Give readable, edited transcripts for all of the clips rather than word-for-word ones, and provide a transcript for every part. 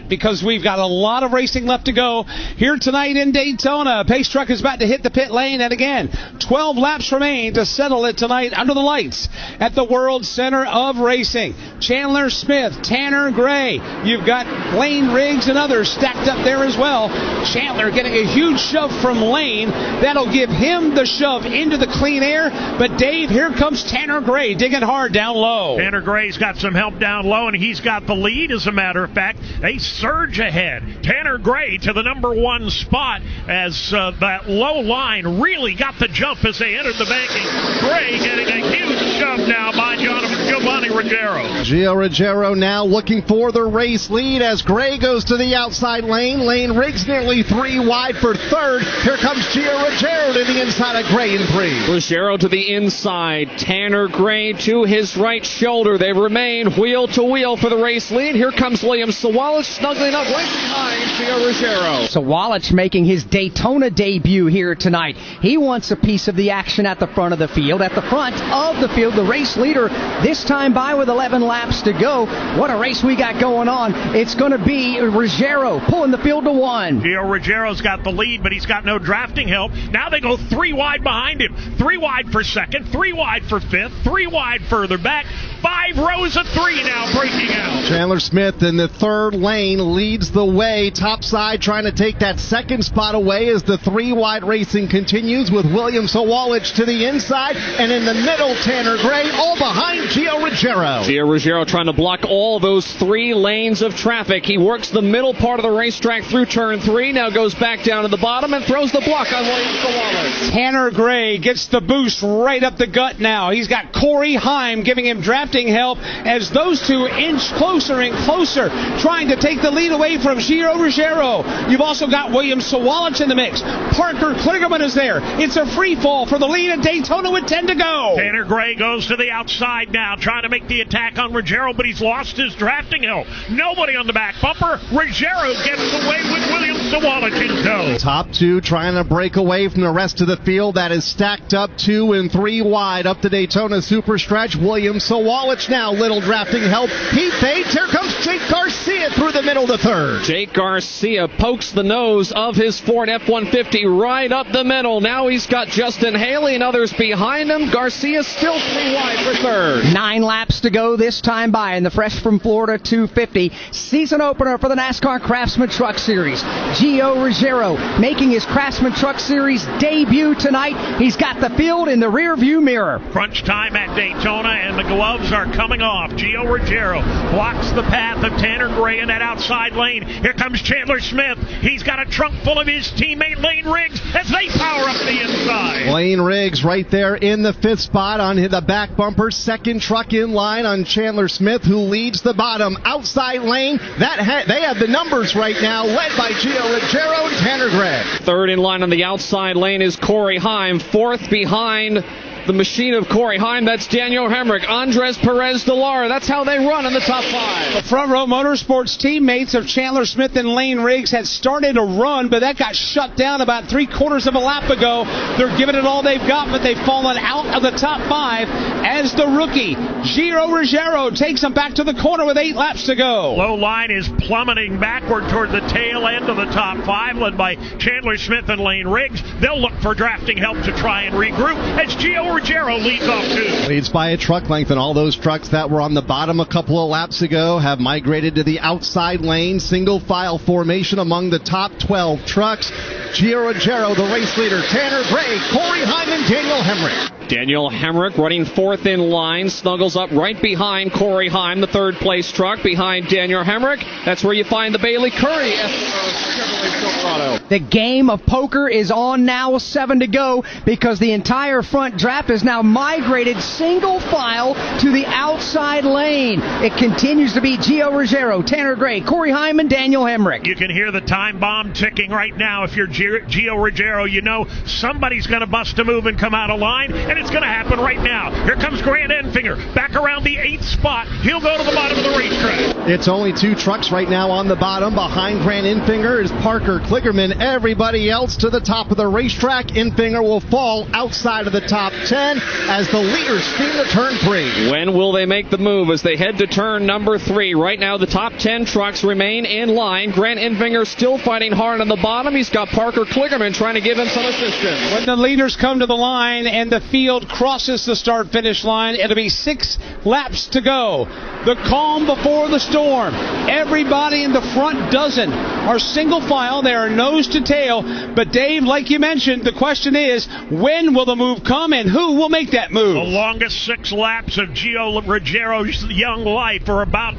because we've got a lot of racing left to go here tonight in Daytona. Pace truck is about to hit the pit lane, and again, 12 laps remain to settle it tonight under the lights at the World Center of Racing. Chandler Smith, Tanner Gray, you've got Lane Riggs and others stacked up there as well. Chandler getting a huge shove from Lane. That'll give him the shove into the clean air, but Dave, here comes Tanner Gray digging hard down low. Tanner Gray's got some help down low, and he's got the lead, as a matter of fact. They surge ahead. Tanner Gray to the number one spot as that low line really got the jump as they entered the banking. Gray getting a huge shove now by Giovanni Ruggiero. Gio Ruggiero now looking for the race lead as Gray goes to the outside lane. Lane Riggs nearly 3 wide for third. Here comes Gio Ruggiero to the inside of Gray in 3. Ruggiero to the inside. Tanner Gray to his right shoulder. They remain wheel to wheel for the race lead. Here comes William Sawalich snuggling up right behind Gio Ruggiero. Sawalich making his Daytona debut here tonight. He wants a piece of the action at the front of the field. At the front of the field, the race leader this time by with 11 laps to go. What a race we got going on. It's going to be Ruggiero pulling the field to 1. Gio Ruggiero's got the lead, but he's got no drafting help. Now they go 3 wide behind him. 3 wide for second, 3 wide for fifth, 3 wide further back. 5 rows of 3 now breaking out. Chandler Smith in the third lane leads the way. Topside trying to take that second spot away as the 3 wide racing continues with William Sawalich to the inside. And in the middle, Tanner Gray, all behind Gio Ruggiero. Gio Ruggiero trying to block all those 3 lanes of traffic. He works the middle part of the racetrack through turn 3, now goes back down to the bottom and throws the block on William Sawalich. Tanner Gray gets the boost right up the gut now. He's got Corey Heim giving him drafting help as those two inch closer and closer, trying to take the lead away from Gio Ruggiero. You've also got William Sawalich in the mix. Parker Kligerman is there. It's a free fall for the lead at Daytona with 10 to go. Tanner Gray goes to the outside now, trying to make the attack on Ruggiero, but he's lost his drafting help. Nobody on the back bumper. Ruggiero gets away with William Sawalich in tow. Top 2 trying to break away from the rest of the field. That is stacked up 2 and 3 wide up the Daytona super stretch. William Sawalich now, little drafting help. He fades. Here comes Jake Garcia through the middle to third. Jake Garcia pokes the nose of his Ford F-150 right up the middle. Now he's got Justin Haley and others behind him. Garcia still 3 wide for third. 9 laps to go this time by in the Fresh from Florida 250 season opener for the NASCAR Craftsman Truck Series. Gio Ruggiero making his Craftsman Truck Series debut tonight. He's got the field in the rear view mirror. Crunch time at Daytona, and the gloves are coming off. Gio Ruggiero blocks the path of Tanner Gray in that outside lane. Here comes Chandler Smith. He's got a trunk full of his teammate Lane Riggs as they power up the inside. Lane Riggs right there in the 5th spot on the back bumper. Second truck in line on Chandler Smith, who leads the bottom. Outside lane, they have the numbers right now, led by Gio Ruggiero and Tanner Gray. Third in line on the outside lane is Corey Heim. 4th behind the machine of Corey Heim, that's Daniel Hemrick. Andres Perez de Lara, that's how they run in the top 5. The Front Row Motorsports teammates of Chandler Smith and Lane Riggs had started a run, but that got shut down about 3/4 of a lap ago. They're giving it all they've got, but they've fallen out of the top 5 as the rookie Gio Ruggiero takes them back to the corner with 8 laps to go. Low line is plummeting backward toward the tail end of the top 5, led by Chandler Smith and Lane Riggs. They'll look for drafting help to try and regroup as Gio Ruggiero leads off 2. Leads by a truck length, and all those trucks that were on the bottom a couple of laps ago have migrated to the outside lane. Single file formation among the top 12 trucks. Gio Ruggiero, the race leader. Tanner Gray, Corey Heim, and Daniel Hemrick. Daniel Hemrick running 4th in line, snuggles up right behind Corey Heim, the 3rd place truck, behind Daniel Hemrick. That's where you find the Bailey Curry Chevrolet Silverado. The game of poker is on now, 7 to go, because the entire front draft is now migrated single file to the outside lane. It continues to be Gio Ruggiero, Tanner Gray, Corey Heim, and Daniel Hemrick. You can hear the time bomb ticking right now. If you're Gio Ruggiero, you know somebody's going to bust a move and come out of line, and it's going to happen right now. Here comes Grant Enfinger back around the 8th spot. He'll go to the bottom of the racetrack. It's only 2 trucks right now on the bottom behind Grant Enfinger. winner is Parker Kligerman. Everybody else to the top of the racetrack. Infinger will fall outside of the top 10 as the leaders steam to turn 3. When will they make the move as they head to turn number 3? Right now, the top 10 trucks remain in line. Grant Infinger still fighting hard on the bottom. He's got Parker Kligerman trying to give him some assistance. When the leaders come to the line and the field crosses the start-finish line, it'll be 6 laps to go. The calm before the storm. Everybody in the front dozen are single file. They are nose to tail. But Dave, like you mentioned, the question is, when will the move come and who will make that move? The longest 6 laps of Gio Rogero's young life are about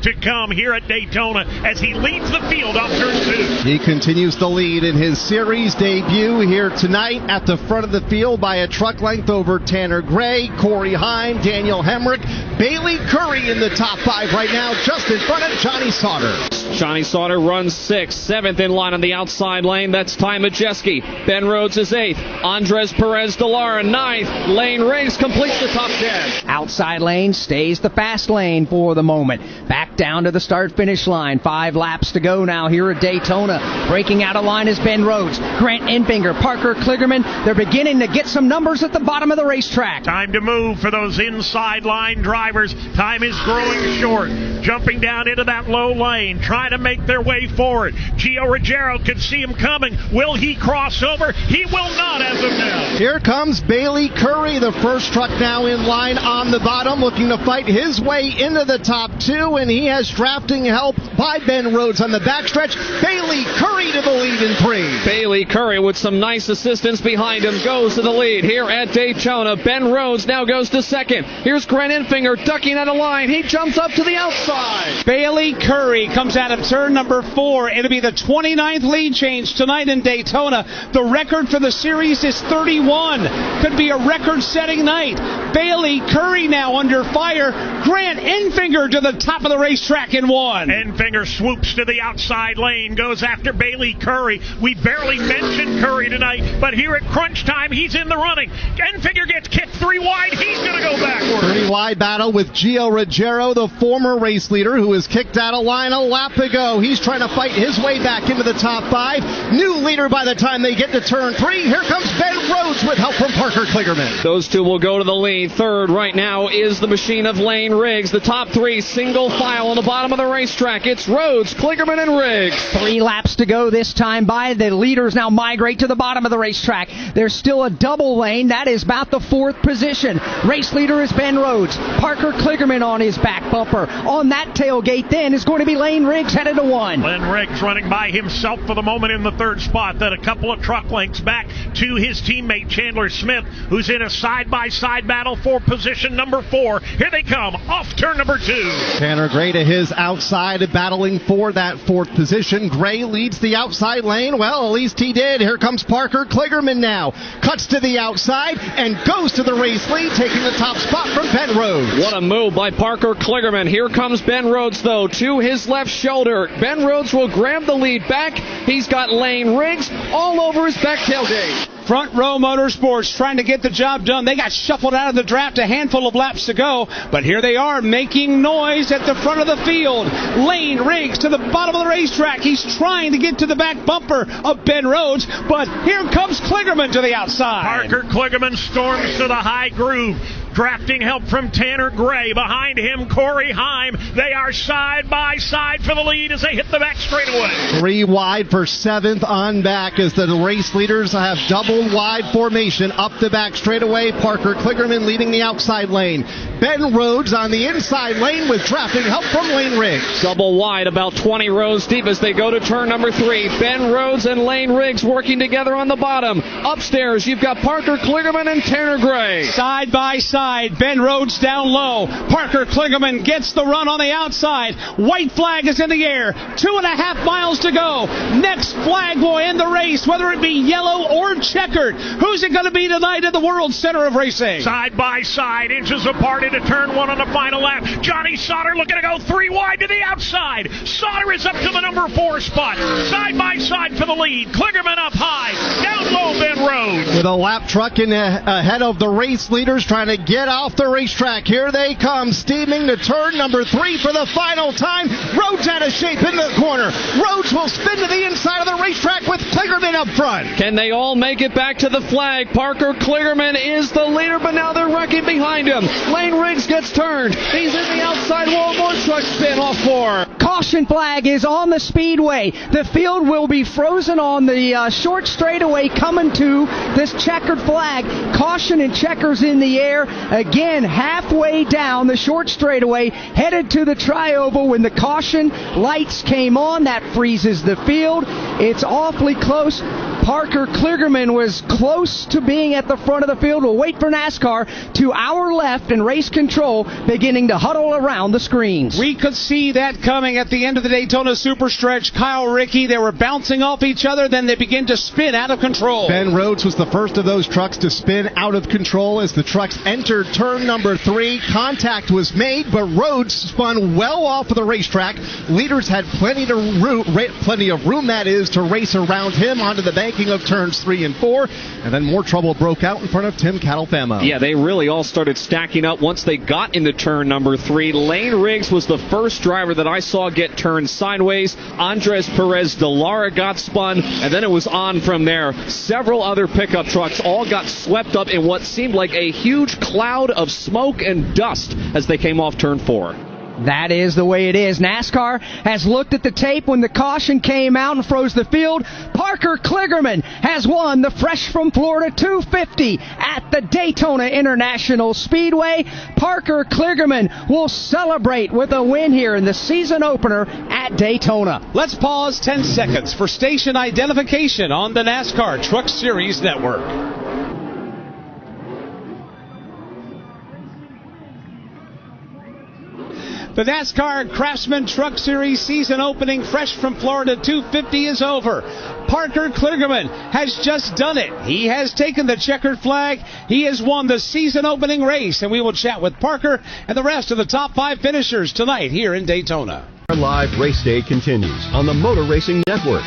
to come here at Daytona as he leads the field off turn 2. He continues to lead in his series debut here tonight at the front of the field by a truck length over Tanner Gray, Corey Heim, Daniel Hemrick, Bailey Curry in the top 5 right now, just in front of Johnny Sauter. Johnny Sauter runs 6th, 7th in line on the outside lane. That's Ty Majeski. Ben Rhodes is 8th. Andres Perez de Lara 9th. Lane Riggs completes the top 10. Outside lane stays the fast lane for the moment. Back down to the start-finish line. 5 laps to go now here at Daytona. Breaking out of line is Ben Rhodes, Grant Infinger, Parker Kligerman. They're beginning to get some numbers at the bottom of the racetrack. Time to move for those inside line drivers. Time is growing short. Jumping down into that low lane, trying to make their way forward. Gio Rogero could see him coming. Will he cross over? He will not as of now. Here comes Bailey Curry, the first truck now in line on the bottom, looking to fight his way into the top 2, and he has drafting help by Ben Rhodes on the backstretch. Bailey Curry to the lead in 3. Bailey Curry with some nice assistance behind him goes to the lead here at Daytona. Ben Rhodes now goes to 2nd. Here's Grant Infinger ducking out of line. He jumps up to the outside. Bailey Curry comes out of turn number 4. It'll be the 29th lead change tonight in Daytona. The record for the series is 31. Could be a record-setting night. Bailey Curry now under fire. Grant Infinger to the top of the racetrack in 1. Infinger swoops to the outside lane, goes after Bailey Curry. We barely mentioned Curry tonight, but here at crunch time, he's in the running. Infinger gets kicked 3 wide. He's going to go backward. 3 wide battle with Gio Rogero, the former race leader who was kicked out of line a lap ago. He's trying to fight his way back into the top 5. New leader by the time they get to turn 3. Here comes Ben Rhodes with help from Parker Kligerman. Those two will go to the lead. Third right now is the machine of Lane Riggs. The top 3 single file on the bottom of the racetrack. It's Rhodes, Kligerman, and Riggs. 3 laps to go this time by. The leaders now migrate to the bottom of the racetrack. There's still a double lane. That is about the 4th position. Race leader is Ben Rhodes. Parker Kligerman on his back bumper. On that tailgate then is going to be Lane Riggs headed to 1. Lane Riggs running by himself for the moment in the 3rd spot. Then a couple of truck lengths back to his teammate Chandler Smith, who's in a side-by-side battle for position number 4. Here they come off turn number 2. Tanner Gray to his outside, battling for that 4th position. Gray leads the outside lane. Well, at least he did. Here comes Parker Kligerman now. Cuts to the outside and goes to the race lead, taking the top spot from Ben Rhodes. What a move by Parker Kligerman. Here comes Ben Rhodes, though, to his left shoulder. Ben Rhodes will grab the lead back. He's got Lane Riggs all over his back tailgate. Front Row Motorsports trying to get the job done. They got shuffled out of the draft a handful of laps to go, but here they are making noise at the front of the field. Lane Riggs to the bottom of the racetrack. He's trying to get to the back bumper of Ben Rhodes, but here comes Kligerman to the outside. Parker Kligerman storms to the high groove. Drafting help from Tanner Gray. Behind him, Corey Heim. They are side by side for the lead as they hit the back straightaway. 3 wide for 7th on back as the race leaders have double wide formation up the back straightaway. Parker Kligerman leading the outside lane. Ben Rhodes on the inside lane with drafting help from Lane Riggs. Double wide, about 20 rows deep as they go to turn number 3. Ben Rhodes and Lane Riggs working together on the bottom. Upstairs, you've got Parker Kligerman and Tanner Gray. Side by side. Ben Rhodes down low. Parker Kligerman gets the run on the outside. White flag is in the air. 2.5 miles to go. Next flag will end the race, whether it be yellow or checkered. Who's it going to be tonight at the World Center of Racing? Side by side, inches apart into turn 1 on the final lap. Johnny Sauter looking to go 3 wide to the outside. Sauter is up to the number 4 spot. Side by side for the lead. Kligerman up high. Down low, Ben Rhodes. With a lap truck in ahead of the race leaders trying to get get off the racetrack. Here they come, steaming to turn number 3 for the final time. Rhodes out of shape in the corner. Rhodes will spin to the inside of the racetrack with Kligerman up front. Can they all make it back to the flag? Parker Kligerman is the leader, but now they're wrecking behind him. Lane Riggs gets turned. He's in the outside wall. More trucks spin off 4. Caution flag is on the speedway. The field will be frozen on the short straightaway coming to this checkered flag. Caution and checkers in the air. Again, halfway down the short straightaway, headed to the tri-oval when the caution lights came on. That freezes the field. It's awfully close. Parker Kligerman was close to being at the front of the field. We'll wait for NASCAR to our left and race control beginning to huddle around the screens. We could see that coming at the end of the Daytona Superstretch. Kyle Rickey, they were bouncing off each other, then they begin to spin out of control. Ben Rhodes was the first of those trucks to spin out of control as the trucks entered turn number 3. Contact was made, but Rhodes spun well off of the racetrack. Leaders had plenty of room, that is, to race around him onto the banking of turns 3 and 4, and then more trouble broke out in front of Tim Catalfamo. Yeah, they really all started stacking up once they got into turn number 3. Lane Riggs was the first driver that I saw get turned sideways. Andres Perez de Lara got spun, and then it was on from there. Several other pickup trucks all got swept up in what seemed like a huge cloud of smoke and dust as they came off turn 4. That is the way it is. NASCAR has looked at the tape when the caution came out and froze the field. Parker Kligerman has won the Fresh from Florida 250 at the Daytona International Speedway. Parker Kligerman will celebrate with a win here in the season opener at Daytona. Let's pause 10 seconds for station identification on the NASCAR Truck Series Network. The NASCAR Craftsman Truck Series season opening Fresh from Florida 250 is over. Parker Kligerman has just done it. He has taken the checkered flag. He has won the season opening race, and we will chat with Parker and the rest of the top 5 finishers tonight here in Daytona. Our live race day continues on the Motor Racing Network.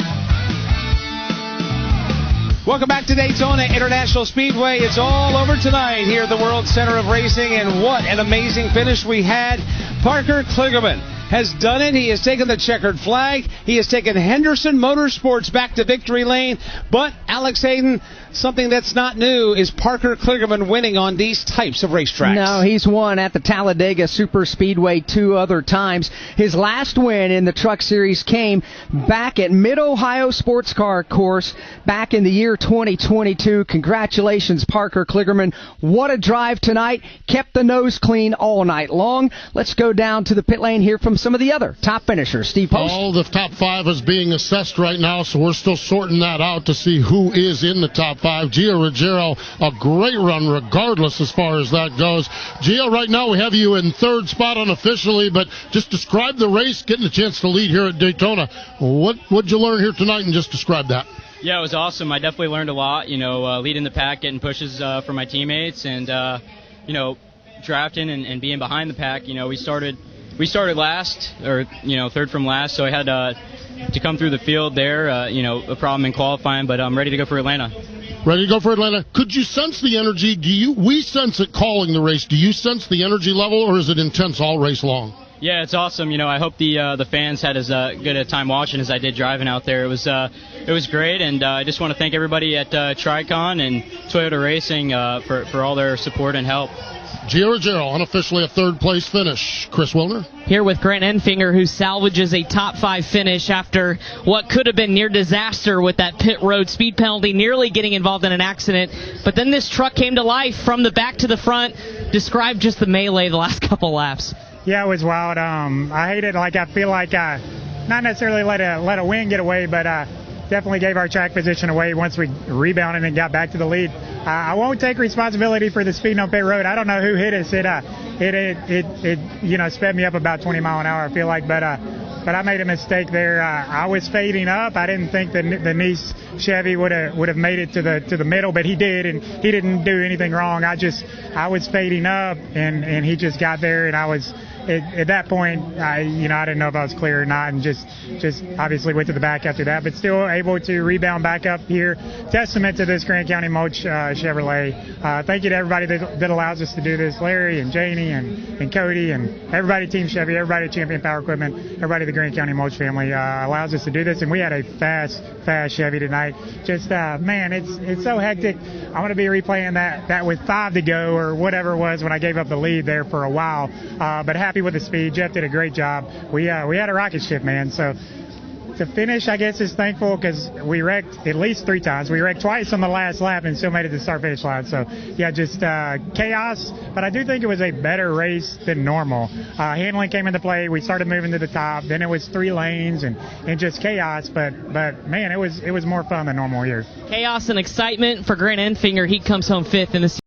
Welcome back to Daytona International Speedway. It's all over tonight here at the World Center of Racing, and what an amazing finish we had. Parker Kligerman has done it. He has taken the checkered flag. He has taken Henderson Motorsports back to victory lane. But, Alex Hayden, something that's not new is Parker Kligerman winning on these types of racetracks. No, he's won at the Talladega Super Speedway 2 other times. His last win in the Truck Series came back at Mid-Ohio Sports Car Course back in the year 2022. Congratulations, Parker Kligerman. What a drive tonight. Kept the nose clean all night long. Let's go down to the pit lane here from some of the other top finishers. Steve Post. All the top 5 is being assessed right now, so we're still sorting that out to see who is in the top 5. Gio Ruggiero, a great run regardless as far as that goes. Gio, right now we have you in 3rd spot unofficially, but just describe the race, getting a chance to lead here at Daytona. What'd you learn here tonight, and just describe that? Yeah, it was awesome. I definitely learned a lot, leading the pack, getting pushes for my teammates, and, drafting and being behind the pack. We started last, or, 3rd from last, so I had to come through the field there, a problem in qualifying, but I'm ready to go for Atlanta. Ready to go for Atlanta. Could you sense the energy? We sense it calling the race. Do you sense the energy level, or is it intense all race long? Yeah, it's awesome. I hope the fans had as good a time watching as I did driving out there. It was great, and I just want to thank everybody at Tricon and Toyota Racing for all their support and help. Gio Ruggiero, unofficially a 3rd place finish. Chris Wilner. Here with Grant Enfinger, who salvages a top 5 finish after what could have been near disaster with that pit road speed penalty, nearly getting involved in an accident. But then this truck came to life from the back to the front. Describe just the melee the last couple laps. Yeah, it was wild. I hate it. I feel like not necessarily let a win get away, but definitely gave our track position away once we rebounded and got back to the lead. I won't take responsibility for the speeding on pit road. I don't know who hit us. It sped me up about 20 mile an hour, I feel like, but I made a mistake there. I was fading up. I didn't think the Nice Chevy would have made it to the middle, but he did, and he didn't do anything wrong. I was fading up, and he just got there, and I was at that point, I didn't know if I was clear or not, and just obviously went to the back after that, but still able to rebound back up here. Testament to this Grant County Mulch Chevrolet. Thank you to everybody that allows us to do this. Larry and Janie and Cody and everybody at Team Chevy, everybody at Champion Power Equipment, everybody at the Grant County Mulch family allows us to do this, and we had a fast Chevy tonight. Just, man, it's so hectic. I'm going to be replaying that with 5 to go or whatever it was when I gave up the lead there for a while, but happy with the speed. Jeff did a great job. We had a rocket ship, man, so to finish, I guess, is thankful because we wrecked at least 3 times. We wrecked twice on the last lap and still made it to the start-finish line. So, yeah, just chaos. But I do think it was a better race than normal. Handling came into play. We started moving to the top. Then it was 3 lanes and just chaos. But man, it was more fun than normal here. Chaos and excitement for Grant Enfinger. He comes home 5th in the